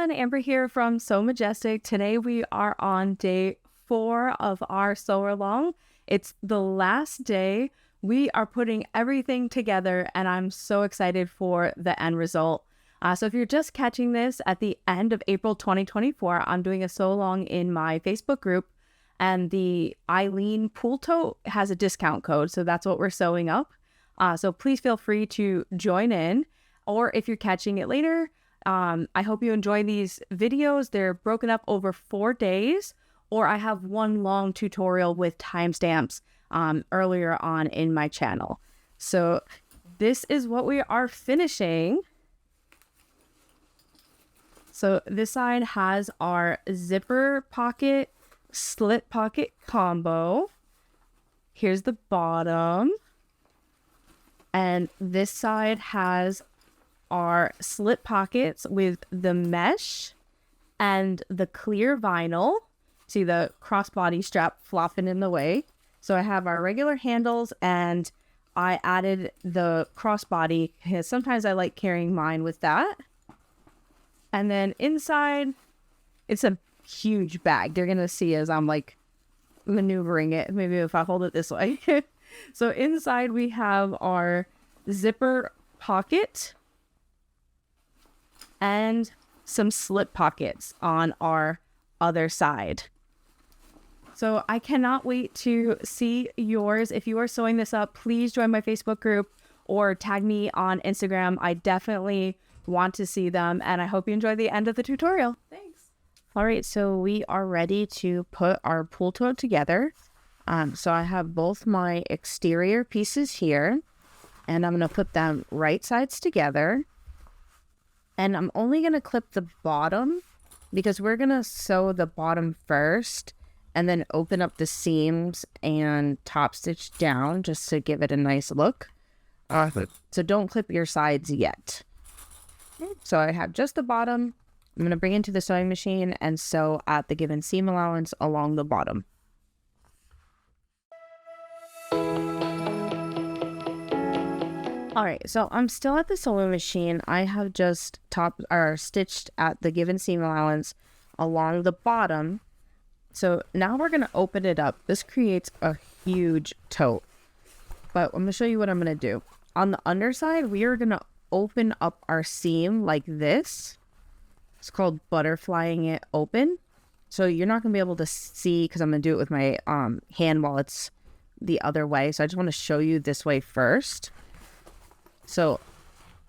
everyone, Amber here from Sew Majestic. Today we are on day 4 of our sew along. It's the last day. We are putting everything together and I'm so excited for the end result. So if you're just catching this at the end of April 2024, I'm doing a sew along in my Facebook group, and the Eileen pool tote has a discount code. So that's what we're sewing up. So please feel free to join in, or if you're catching it later, I hope you enjoy these videos. They're broken up over 4 days, or I have one long tutorial with timestamps earlier on in my channel. So this is what we are finishing. So this side has our zipper pocket, slit pocket combo. Here's the bottom. And this side has our slit pockets with the mesh and the clear vinyl. See the crossbody strap flopping in the way. So I have our regular handles and I added the crossbody because sometimes I like carrying mine with that. And then inside, it's a huge bag. They're going to see as I'm like maneuvering it. Maybe if I hold it this way. So inside we have our zipper pocket and some slip pockets on our other side. So I cannot wait to see yours. If you are sewing this up, please join my Facebook group or tag me on Instagram. I definitely want to see them, and I hope you enjoy the end of the tutorial. Thanks. All right, so we are ready to put our pool tote together. So I have both my exterior pieces here, and I'm going to put them right sides together. And I'm only going to clip the bottom because we're going to sew the bottom first and then open up the seams and top stitch down just to give it a nice look. So don't clip your sides yet. So I have just the bottom. I'm going to bring it into the sewing machine and sew at the given seam allowance along the bottom. All right, so I'm still at the sewing machine. I have just stitched at the given seam allowance along the bottom. So now we're going to open it up. This creates a huge tote. But I'm going to show you what I'm going to do. On the underside, we are going to open up our seam like this. It's called butterflying it open. So you're not going to be able to see because I'm going to do it with my hand while it's the other way. So I just want to show you this way first. So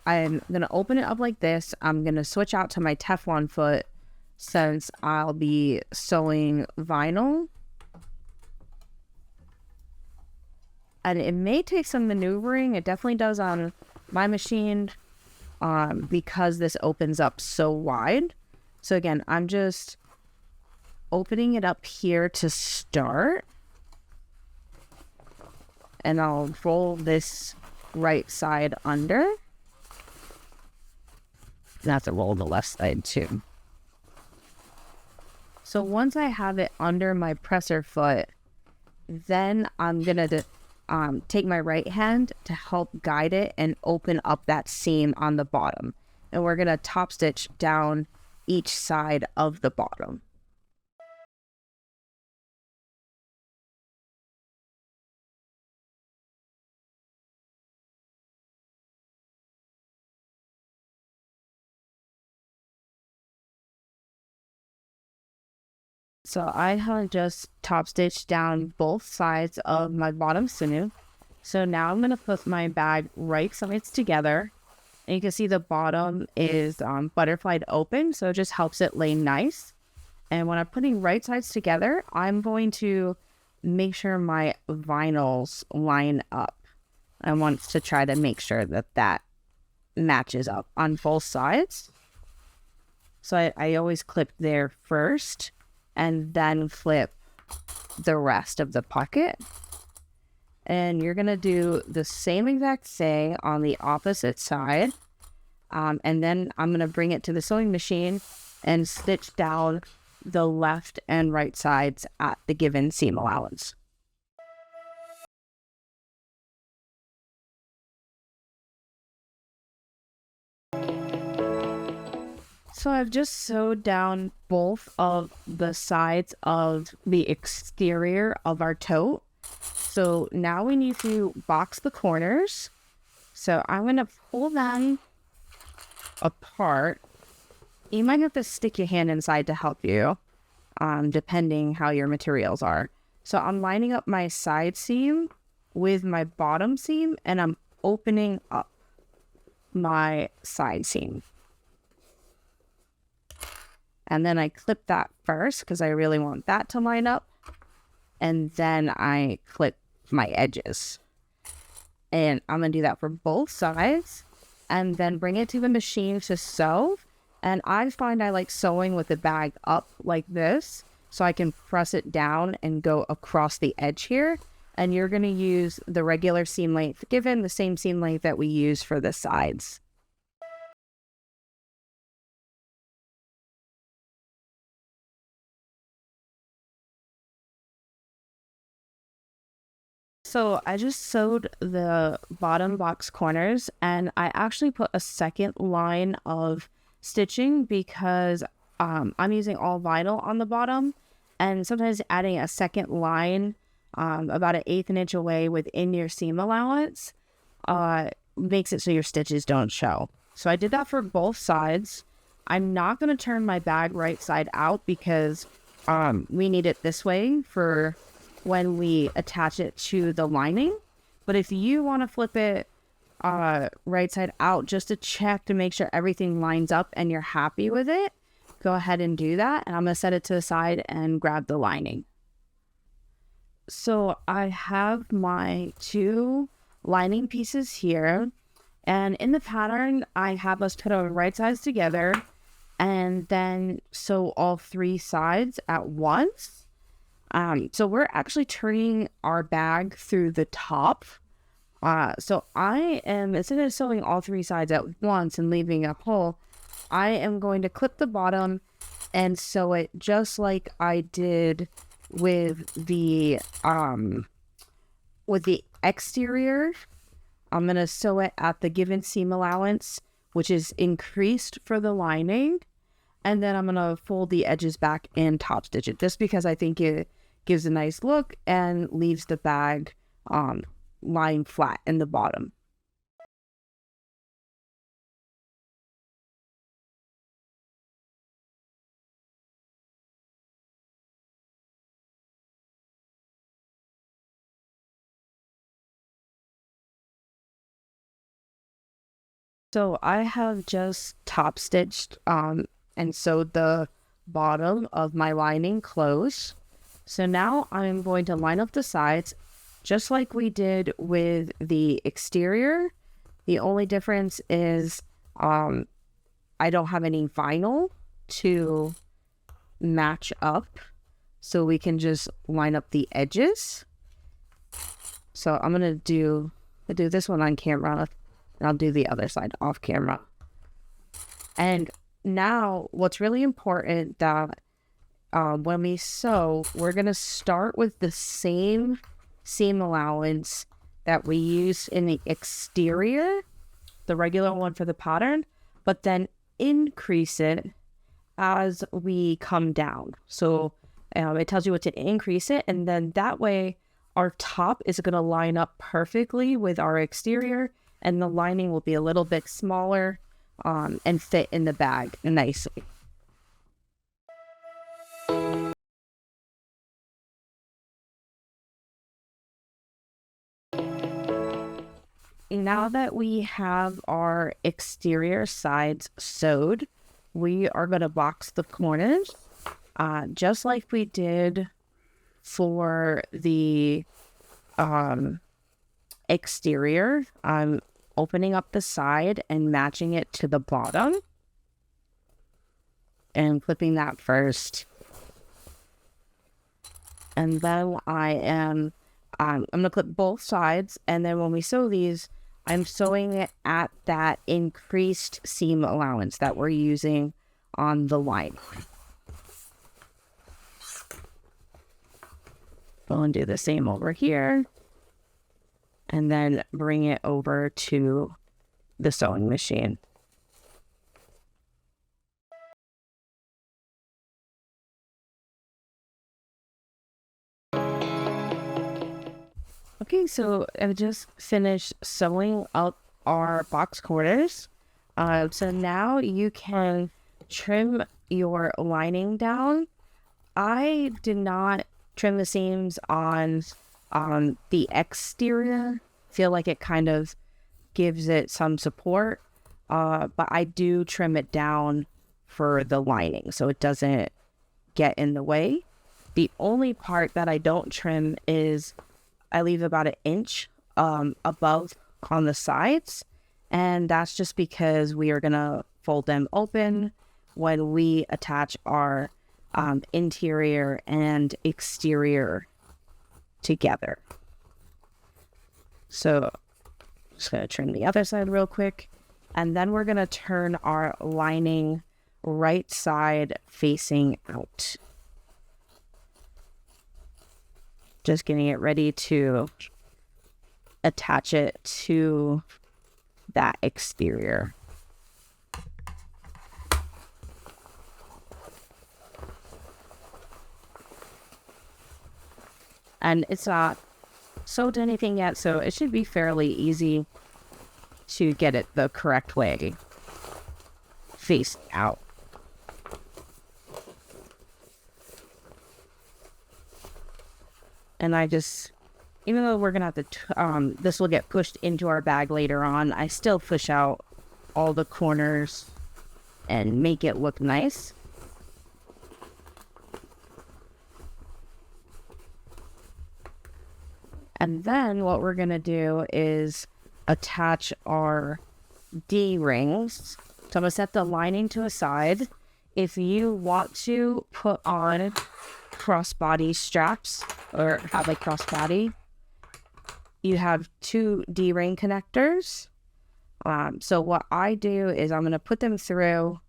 I'm going to open it up like this. I'm going to switch out to my Teflon foot since I'll be sewing vinyl. And it may take some maneuvering. It definitely does on my machine because this opens up so wide. So again, I'm just opening it up here to start. And I'll roll this right side under. And I have to roll the left side too. So once I have it under my presser foot, then I'm going to take my right hand to help guide it and open up that seam on the bottom. And we're going to top stitch down each side of the bottom. So I have just top stitched down both sides of my bottom sinew. So now I'm going to put my bag right sides together. And you can see the bottom is butterflied open, so it just helps it lay nice. And when I'm putting right sides together, I'm going to make sure my vinyls line up. I want to try to make sure that that matches up on both sides. So I always clip there first and then flip the rest of the pocket. And you're going to do the same exact thing on the opposite side. And then I'm going to bring it to the sewing machine and stitch down the left and right sides at the given seam allowance. So I've just sewed down both of the sides of the exterior of our tote. So now we need to box the corners. So I'm going to pull them apart. You might have to stick your hand inside to help you, depending how your materials are. So I'm lining up my side seam with my bottom seam, and I'm opening up my side seam. And then I clip that first because I really want that to line up. And then I clip my edges. And I'm going to do that for both sides. And then bring it to the machine to sew. And I find I like sewing with the bag up like this, so I can press it down and go across the edge here. And you're going to use the regular seam length, given the same seam length that we use for the sides. So I just sewed the bottom box corners, and I actually put a second line of stitching because I'm using all vinyl on the bottom, and sometimes adding a second line about 1/8 inch away within your seam allowance makes it so your stitches don't show. So I did that for both sides. I'm not going to turn my bag right side out because we need it this way for when we attach it to the lining. But if you want to flip it right side out just to check to make sure everything lines up and you're happy with it, go ahead and do that. And I'm going to set it to the side and grab the lining. So I have my 2 lining pieces here, and in the pattern I have us put our right sides together and then sew all 3 sides at once. So we're actually turning our bag through the top. So I am, instead of sewing all 3 sides at once and leaving a hole, I am going to clip the bottom and sew it just like I did with the exterior. I'm going to sew it at the given seam allowance, which is increased for the lining. And then I'm going to fold the edges back and top stitch it, just because I think it gives a nice look and leaves the bag lying flat in the bottom. So I have just top stitched and sewed the bottom of my lining close. So now I'm going to line up the sides just like we did with the exterior. The only difference is I don't have any vinyl to match up, so we can just line up the edges. So I'm gonna do this one on camera, and I'll do the other side off camera. And now what's really important that when we sew, we're going to start with the same seam allowance that we use in the exterior, the regular one for the pattern, but then increase it as we come down. So it tells you what to increase it, and then that way our top is going to line up perfectly with our exterior, and the lining will be a little bit smaller and fit in the bag nicely. Now that we have our exterior sides sewed, we are going to box the corners just like we did for the exterior. I'm opening up the side and matching it to the bottom and clipping that first. And then I'm going to clip both sides, and then when we sew these, I'm sewing it at that increased seam allowance that we're using on the line. We'll do the same over here, and then bring it over to the sewing machine. Okay, so I just finished sewing up our box corners. So now you can trim your lining down. I did not trim the seams on the exterior. Feel like it kind of gives it some support, but I do trim it down for the lining so it doesn't get in the way. The only part that I don't trim is I leave about an inch above on the sides, and that's just because we are gonna fold them open when we attach our interior and exterior together. So just gonna trim the other side real quick, and then we're gonna turn our lining right side facing out. Just getting it ready to attach it to that exterior. And it's not sewed anything yet, so it should be fairly easy to get it the correct way facing out. And I just, even though we're gonna have to, this will get pushed into our bag later on, I still push out all the corners and make it look nice. And then what we're gonna do is attach our D-rings. So I'm gonna set the lining to a side. If you want to put on crossbody straps or have a crossbody, you have 2 D-ring connectors. So what I do is I'm going to put them through,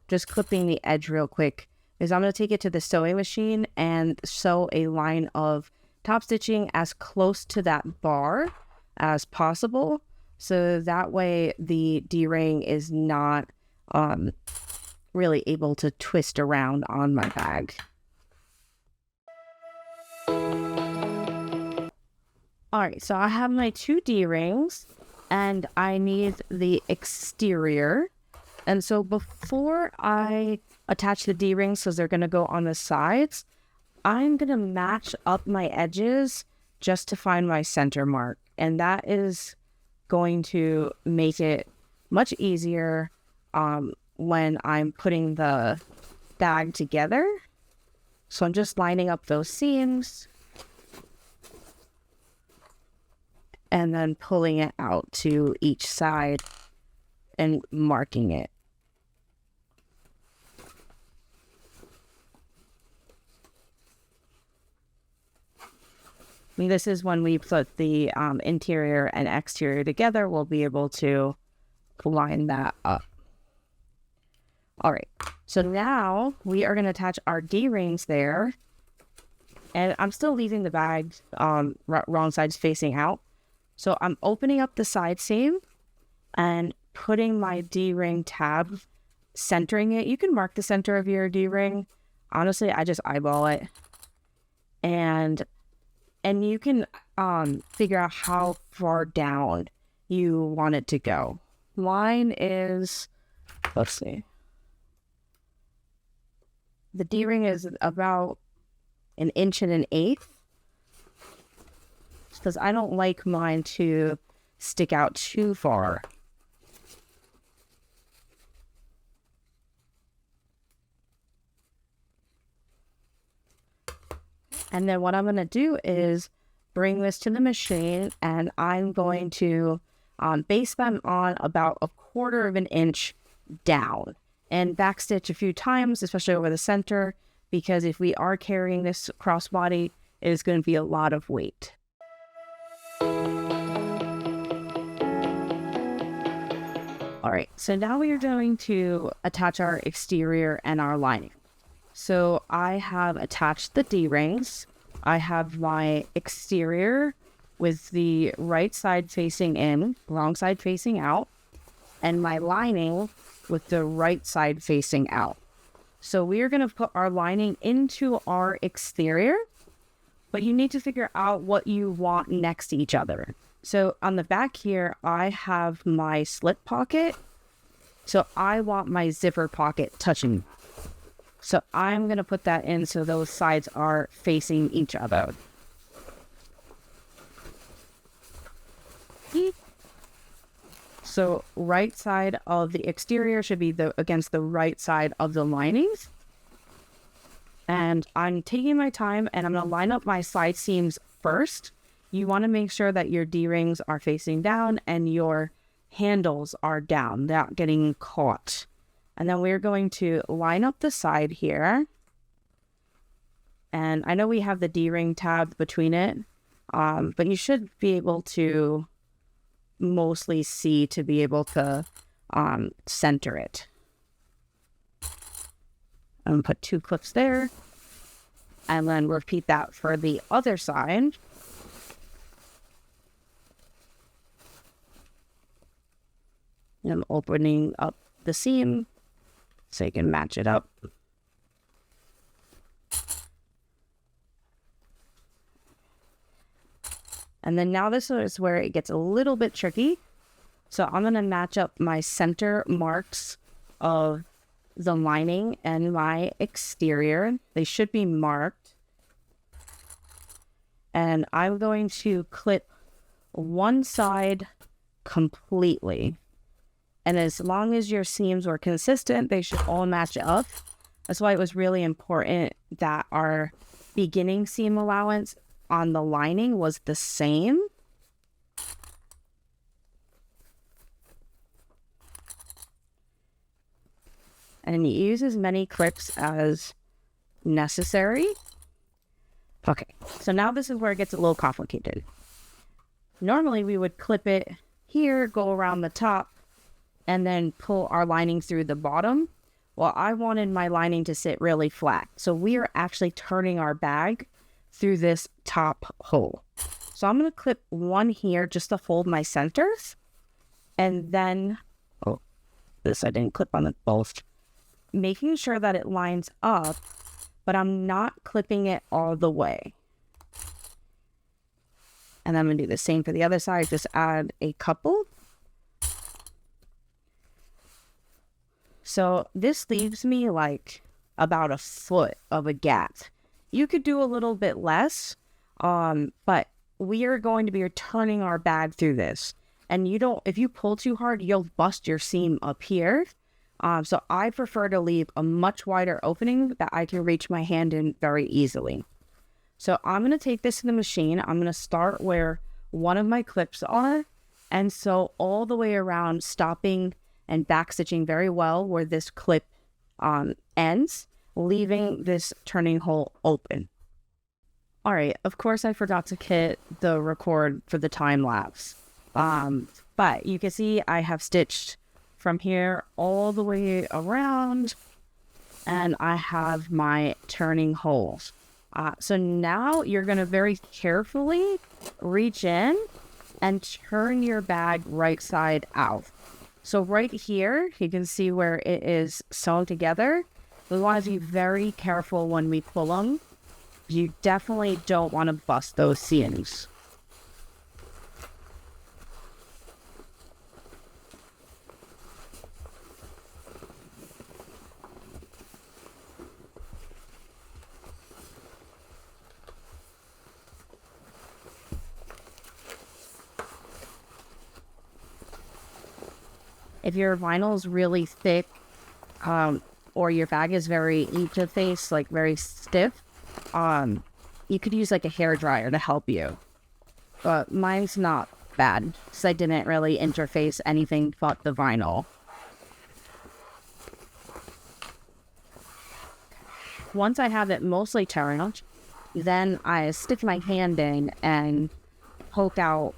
just clipping the edge real quick, is I'm going to take it to the sewing machine and sew a line of top stitching as close to that bar as possible. So that way the D-ring is not really able to twist around on my bag. Alright, so I have my 2 D-rings and I need the exterior. And so before I attach the D-rings, because they're going to go on the sides, I'm going to match up my edges just to find my center mark. And that is going to make it much easier when I'm putting the bag together. So I'm just lining up those seams and then pulling it out to each side and marking it. I mean, this is when we put the interior and exterior together, we'll be able to line that up. All right, so now we are going to attach our D-rings there. And I'm still leaving the bag wrong sides facing out. So I'm opening up the side seam and putting my D-ring tab, centering it. You can mark the center of your D-ring. Honestly, I just eyeball it. And you can figure out how far down you want it to go. Mine is, let's see. The D-ring is about 1 1/8 inches. Because I don't like mine to stick out too far. And then what I'm going to do is bring this to the machine, and I'm going to base them on about 1/4 of an inch down and backstitch a few times, especially over the center, because if we are carrying this crossbody, it is going to be a lot of weight. All right, so now we are going to attach our exterior and our lining. So I have attached the D-rings. I have my exterior with the right side facing in, wrong side facing out, and my lining with the right side facing out. So we are going to put our lining into our exterior. but you need to figure out what you want next to each other. So on the back here, I have my slip pocket. So I want my zipper pocket touching. So I'm going to put that in so those sides are facing each other. So right side of the exterior should be against the right side of the linings. And I'm taking my time and I'm going to line up my side seams first. You want to make sure that your D-rings are facing down and your handles are down, not getting caught. And then we're going to line up the side here. And I know we have the D-ring tab between it, but you should be able to mostly see to be able to center it. I'm going to put 2 clips there. And then repeat that for the other side. And I'm opening up the seam so you can match it up. And then now this is where it gets a little bit tricky. So I'm going to match up my center marks of the lining and my exterior. They should be marked. And I'm going to clip one side completely. And as long as your seams were consistent, they should all match up. That's why it was really important that our beginning seam allowance on the lining was the same. And use as many clips as necessary. Okay, so now this is where it gets a little complicated. Normally we would clip it here, go around the top, and then pull our lining through the bottom. Well, I wanted my lining to sit really flat. So we are actually turning our bag through this top hole. So I'm going to clip one here just to hold my centers. And then, this I didn't clip on the both. Making sure that it lines up, but I'm not clipping it all the way. And I'm going to do the same for the other side. Just add a couple. So this leaves me like about a foot of a gap. You could do a little bit less, but we are going to be turning our bag through this. And if you pull too hard, you'll bust your seam up here. So I prefer to leave a much wider opening that I can reach my hand in very easily. So I'm going to take this to the machine. I'm going to start where one of my clips are and sew all the way around, stopping and backstitching very well where this clip ends, leaving this turning hole open. All right, of course I forgot to hit the record for the time lapse. But you can see I have stitched from here all the way around and I have my turning holes. So now you're going to very carefully reach in and turn your bag right side out. So right here, you can see where it is sewn together. We want to be very careful when we pull them. You definitely don't want to bust those seams. If your vinyl is really thick, or your bag is very interface, like very stiff, you could use like a hair dryer to help you. But mine's not bad, because I didn't really interface anything but the vinyl. Once I have it mostly turned, then I stick my hand in and poke out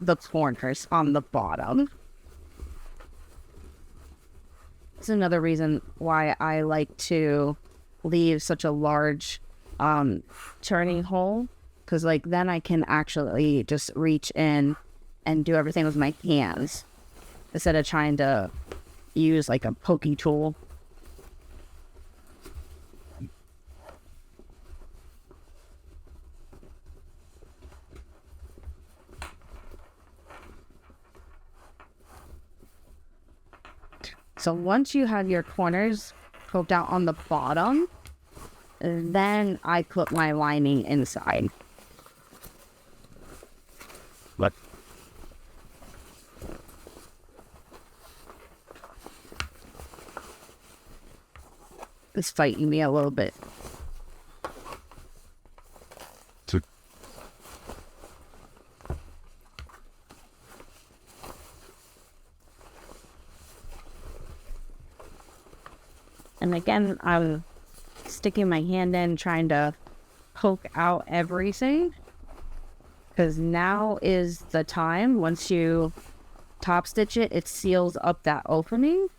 the corners on the bottom. It's another reason why I like to leave such a large turning hole, because like then I can actually just reach in and do everything with my hands instead of trying to use like a pokey tool. So once you have your corners poked out on the bottom, then I put my lining inside. What? It's fighting me a little bit. And again, I'm sticking my hand in, trying to poke out everything. Because now is the time. Once you top stitch it, it seals up that opening.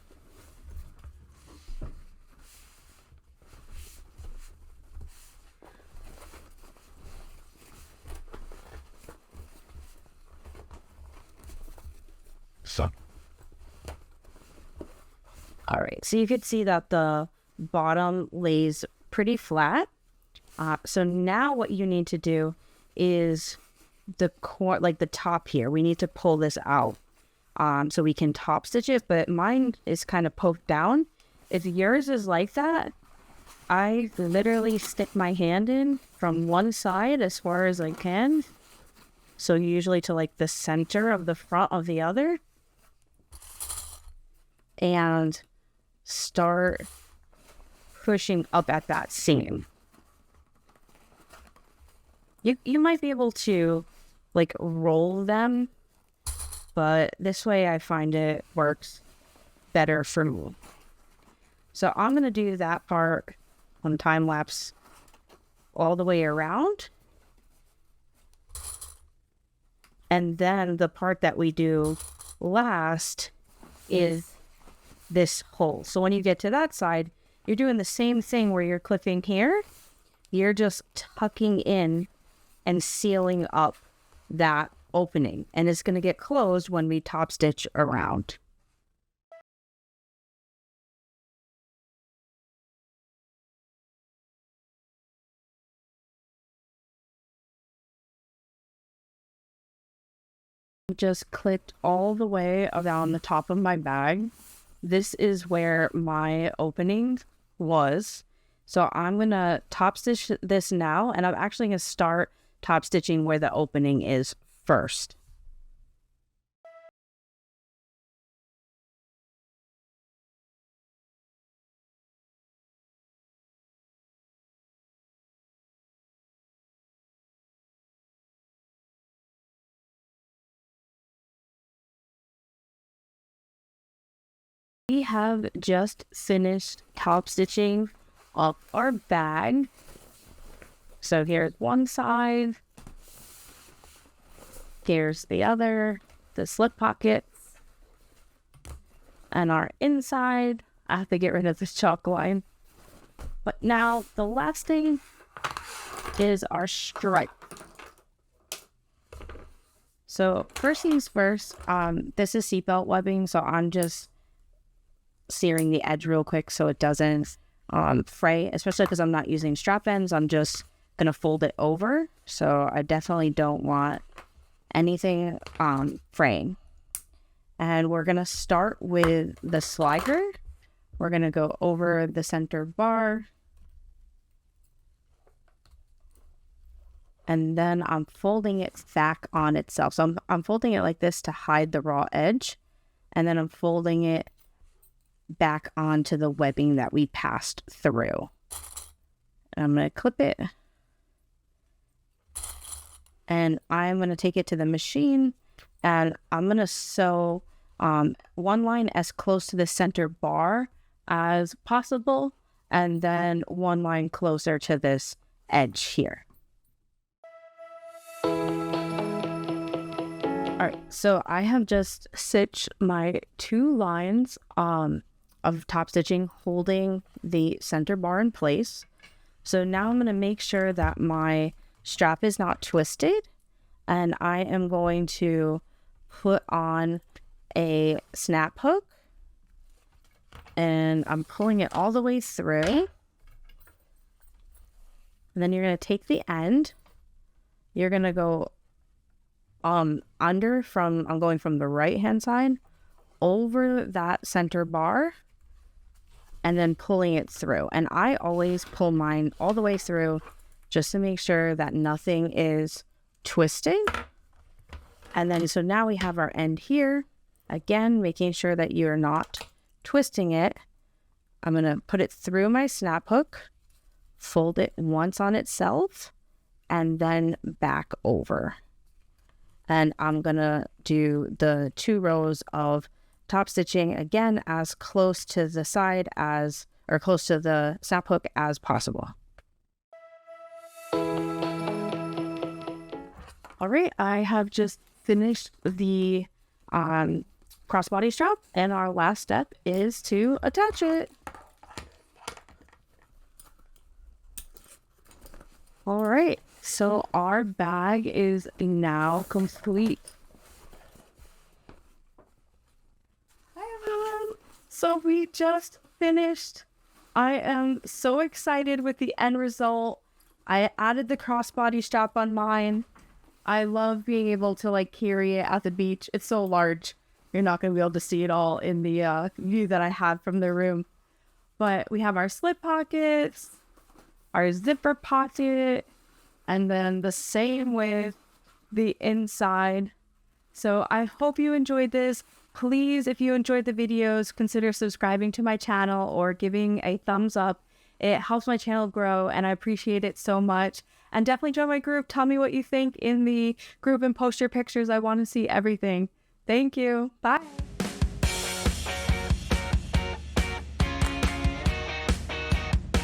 So. All right, so you could see that the bottom lays pretty flat. So now what you need to do is the like the top here. We need to pull this out so we can top stitch it, but mine is kind of poked down. If yours is like that, I literally stick my hand in from one side as far as I can. So usually to like the center of the front of the other. And start pushing up at that seam. You might be able to like roll them, but this way I find it works better for me. So I'm going to do that part on time lapse all the way around. And then the part that we do last is this hole. So when you get to that side, you're doing the same thing where you're clipping here. You're just tucking in and sealing up that opening. And it's going to get closed when we top stitch around. Just clipped all the way around the top of my bag. This is where my opening was. So I'm going to top stitch this now, and I'm actually going to start top stitching where the opening is first. We have just finished top stitching up our bag. So here's one side. Here's the other, the slip pockets. And our inside. I have to get rid of this chalk line. But now the last thing is our stripe. So first things first, this is seatbelt webbing, so I'm just searing the edge real quick so it doesn't fray, especially because I'm not using strap ends. I'm just gonna fold it over, so I definitely don't want anything fraying. And we're gonna start with the slider. We're gonna go over the center bar, and then I'm folding it back on itself. So I'm folding it like this to hide the raw edge, and then I'm folding it back onto the webbing that we passed through. And I'm going to clip it, and I'm going to take it to the machine, and I'm going to sew one line as close to the center bar as possible, and then one line closer to this edge here. All right, so I have just stitched my 2 lines of top stitching holding the center bar in place. So now I'm going to make sure that my strap is not twisted, and I am going to put on a snap hook, and I'm pulling it all the way through. And then you're going to take the end, you're going to go under from, I'm going from the right hand side over that center bar and then pulling it through. And I always pull mine all the way through just to make sure that nothing is twisting. And then, so now we have our end here. Again, making sure that you're not twisting it. I'm going to put it through my snap hook, fold it once on itself, and then back over. And I'm going to do the 2 rows of top stitching again as close to the side as, or close to the snap hook as possible. All right, I have just finished the crossbody strap, and our last step is to attach it. All right, so our bag is now complete. Hi everyone. So we just finished. I am so excited with the end result. I added the crossbody strap on mine. I love being able to like carry it at the beach. It's so large. You're not going to be able to see it all in the view that I have from the room. But we have our slip pockets, our zipper pocket, and then the same with the inside. So I hope you enjoyed this. Please, if you enjoyed the videos, consider subscribing to my channel or giving a thumbs up. It helps my channel grow and I appreciate it so much. And definitely join my group. Tell me what you think in the group and post your pictures. I want to see everything. Thank you. Bye.